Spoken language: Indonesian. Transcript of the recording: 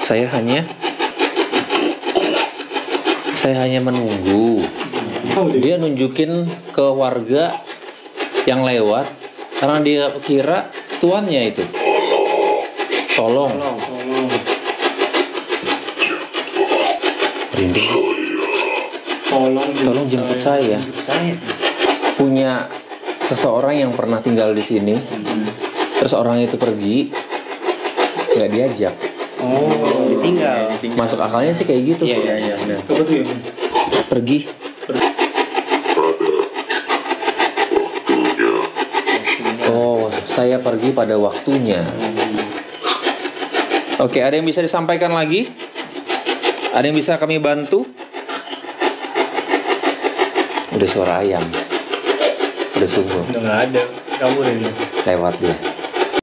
Saya hanya menunggu. Dia nunjukin ke warga yang lewat karena dia kira tuannya itu. Tolong. Merinding. Tolong jemput saya. Punya seseorang yang pernah tinggal di sini. Terus orang itu pergi, nggak diajak. Ditinggal. Masuk akalnya sih kayak gitu. Iya. Pergi. Oh, saya pergi pada waktunya. Oke, ada yang bisa disampaikan lagi? Ada yang bisa kami bantu? Udah suara ayam. Udah sungguh. Udah nggak ada. Kabur ini. Lewat dia.